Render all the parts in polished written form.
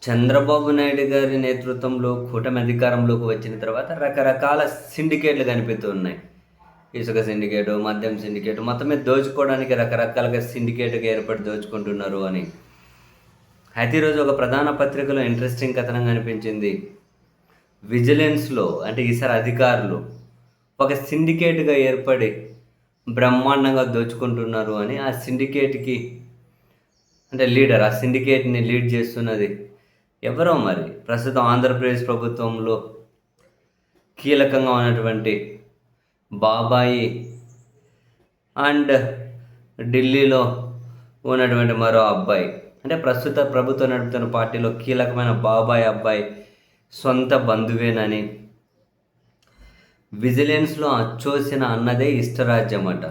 చంద్రబాబు నాయుడు గారి నేతృత్వంలో కూటమి అధికారంలోకి వచ్చిన తర్వాత రకరకాల సిండికేట్లు కనిపిస్తూ ఉన్నాయి. ఇసుక సిండికేటు, మద్యం సిండికేటు, మొత్తం మీద దోచుకోవడానికి రకరకాలుగా సిండికేట్గా ఏర్పడి దోచుకుంటున్నారు అని. అయితే ఈరోజు ఒక ప్రధాన పత్రికలో ఇంట్రెస్టింగ్ కథనం కనిపించింది. విజిలెన్స్లో అంటే ఈసారి అధికారులు ఒక సిండికేట్గా ఏర్పడి బ్రహ్మాండంగా దోచుకుంటున్నారు అని. ఆ సిండికేట్కి అంటే లీడర్, ఆ సిండికేట్ని లీడ్ చేస్తున్నది ఎవరో మరి ప్రస్తుతం ఆంధ్రప్రదేశ్ ప్రభుత్వంలో కీలకంగా ఉన్నటువంటి బాబాయి అండ్ ఢిల్లీలో ఉన్నటువంటి మరో అబ్బాయి, అంటే ప్రస్తుత ప్రభుత్వం నడుపుతున్న పార్టీలో కీలకమైన బాబాయ్ అబ్బాయి సొంత బంధువేనని విజిలెన్స్లో అచ్చోసిన అన్నదే ఇష్టరాజ్యం అట.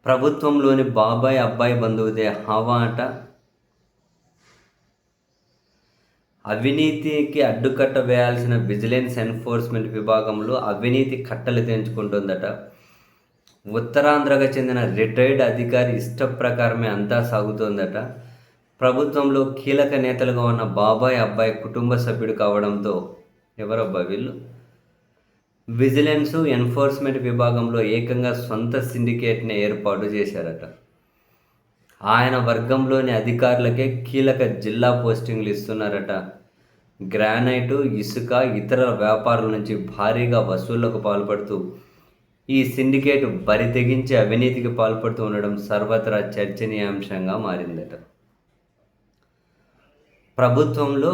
ప్రభుత్వంలోని బాబాయ్ అబ్బాయి బంధువుదే హవా అట. అవినీతికి అడ్డుకట్ట వేయాల్సిన విజిలెన్స్ ఎన్ఫోర్స్మెంట్ విభాగంలో అవినీతి కట్టలు తెంచుకుంటుందట. ఉత్తరాంధ్రకు చెందిన రిటైర్డ్ అధికారి ఇష్ట ప్రకారమే అంతా సాగుతోందట. ప్రభుత్వంలో కీలక నేతలుగా ఉన్న బాబాయ్ అబ్బాయి కుటుంబ సభ్యుడు కావడంతో ఎవరబ్బా వీళ్ళు విజిలెన్స్ ఎన్ఫోర్స్మెంట్ విభాగంలో ఏకంగా సొంత సిండికేట్ని ఏర్పాటు చేశారట. ఆయన వర్గంలోని అధికారులకే కీలక జిల్లా పోస్టింగ్లు ఇస్తున్నారట. గ్రానైటు, ఇసుక, ఇతర వ్యాపారుల నుంచి భారీగా వసూళ్లకు పాల్పడుతూ ఈ సిండికేట్ బరి తెగించి అవినీతికి పాల్పడుతూ ఉండడం సర్వత్రా చర్చనీయాంశంగా మారిందట. ప్రభుత్వంలో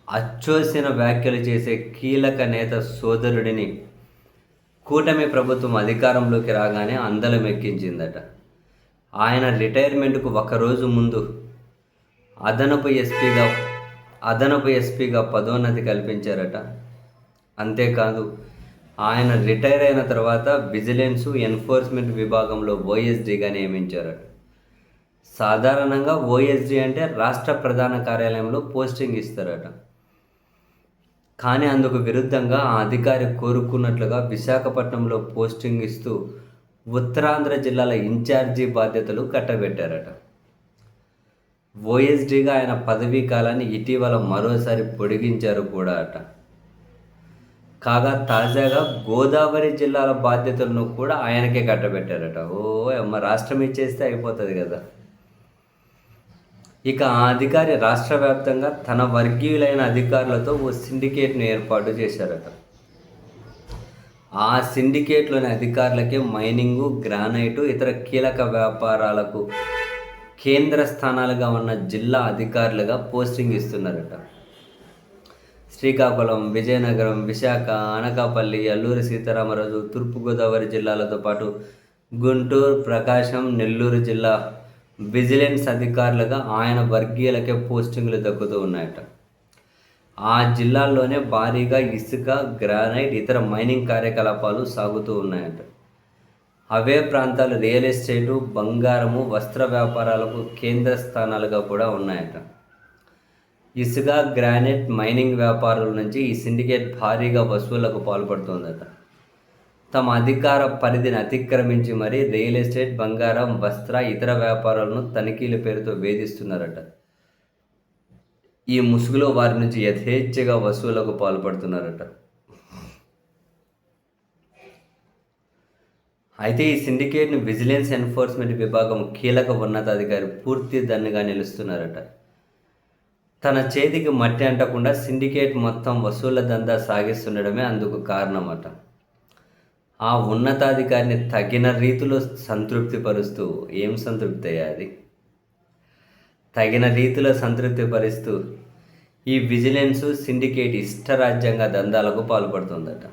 అచ్చోసిన వ్యాఖ్యలు చేసే కీలక నేత సోదరుడిని కూటమి ప్రభుత్వం అధికారంలోకి రాగానే అందలం ఎక్కించిందట. ఆయన రిటైర్మెంట్కు ఒకరోజు ముందు అదనపు ఎస్పీగా పదోన్నతి కల్పించారట. అంతేకాదు ఆయన రిటైర్ అయిన తర్వాత విజిలెన్స్ ఎన్ఫోర్స్మెంట్ విభాగంలో ఓఎస్డీగా నియమించారట. సాధారణంగా ఓఎస్డీ అంటే రాష్ట్ర ప్రధాన కార్యాలయంలో పోస్టింగ్ ఇస్తారట. కానీ అందుకు విరుద్ధంగా ఆ అధికారి కోరుకున్నట్లుగా విశాఖపట్నంలో పోస్టింగ్ ఇస్తూ ఉత్తరాంధ్ర జిల్లాల ఇన్ఛార్జీ బాధ్యతలు కట్టబెట్టారట. ఓఎస్డీగా ఆయన పదవీ కాలాన్ని ఇటీవల మరోసారి పొడిగించారు కూడా అట. కాగా తాజాగా గోదావరి జిల్లాల బాధ్యతలను కూడా ఆయనకే కట్టబెట్టారట. అమ్మ, రాష్ట్రం ఇచ్చేస్తే అయిపోతుంది కదా. ఇక ఆ అధికారి రాష్ట్ర వ్యాప్తంగా తన వర్గీయులైన అధికారులతో ఓ సిండికేట్ను ఏర్పాటు చేశారట. ఆ సిండికేట్లోని అధికారులకే మైనింగు, గ్రానైటు, ఇతర కీలక వ్యాపారాలకు కేంద్ర స్థానాలుగా ఉన్న జిల్లా అధికారులుగా పోస్టింగ్ ఇస్తున్నారట. శ్రీకాకుళం, విజయనగరం, విశాఖ, అనకాపల్లి, అల్లూరి సీతారామరాజు, తూర్పుగోదావరి జిల్లాలతో పాటు గుంటూరు, ప్రకాశం, నెల్లూరు జిల్లా విజిలెన్స్ అధికారులుగా ఆయన వర్గీయులకే పోస్టింగ్లు దక్కుతూ ఉన్నాయట. ఆ జిల్లాల్లోనే భారీగా ఇసుక, గ్రానైట్, ఇతర మైనింగ్ కార్యకలాపాలు సాగుతూ ఉన్నాయట. అవే ప్రాంతాలు రియల్ ఎస్టేటు, బంగారము, వస్త్ర వ్యాపారాలకు కేంద్ర స్థానాలుగా కూడా ఉన్నాయట. ఇసుక, గ్రానైట్, మైనింగ్ వ్యాపారుల నుంచి ఈ సిండికేట్ భారీగా వసూళ్లకు పాల్పడుతోందట. తమ అధికార పరిధిని అతిక్రమించి మరీ రియల్ ఎస్టేట్, బంగారం, వస్త్ర, ఇతర వ్యాపారాలను తనిఖీల పేరుతో వేధిస్తున్నారట. ఈ ముసుగులో వారి నుంచి యథేచ్ఛగా వసూళ్లకు పాల్పడుతున్నారట. అయితే ఈ సిండికేట్ను విజిలెన్స్ ఎన్ఫోర్స్మెంట్ విభాగం కీలక ఉన్నతాధికారి పూర్తి దన్నుగా నిలుస్తున్నారట. తన చేతికి మట్టి అంటకుండా సిండికేట్ మొత్తం వసూళ్ల దందా సాగిస్తుండడమే అందుకు కారణమట. ఆ ఉన్నతాధికారిని తగిన రీతిలో సంతృప్తిపరుస్తూ, ఏం సంతృప్తి అయ్యా అది, తగిన రీతిలో సంతృప్తిపరుస్తూ ఈ విజిలెన్స్ సిండికేట్ ఇష్టరాజ్యంగా దందాలకు పాల్పడుతుందట.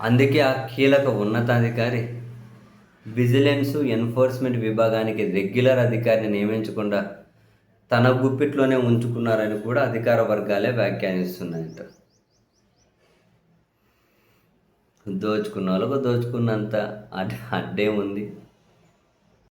అందుకే ఆ కీలక ఉన్నతాధికారి విజిలెన్స్ ఎన్ఫోర్స్మెంట్ విభాగానికి రెగ్యులర్ అధికారిని నియమించకుండా తన గుప్పిట్లోనే ఉంచుకున్నారని కూడా అధికార వర్గాలే వ్యాఖ్యానిస్తున్నాయట. దోచుకున్న వాళ్ళకు దోచుకున్నంత అడ్డే ఉంది.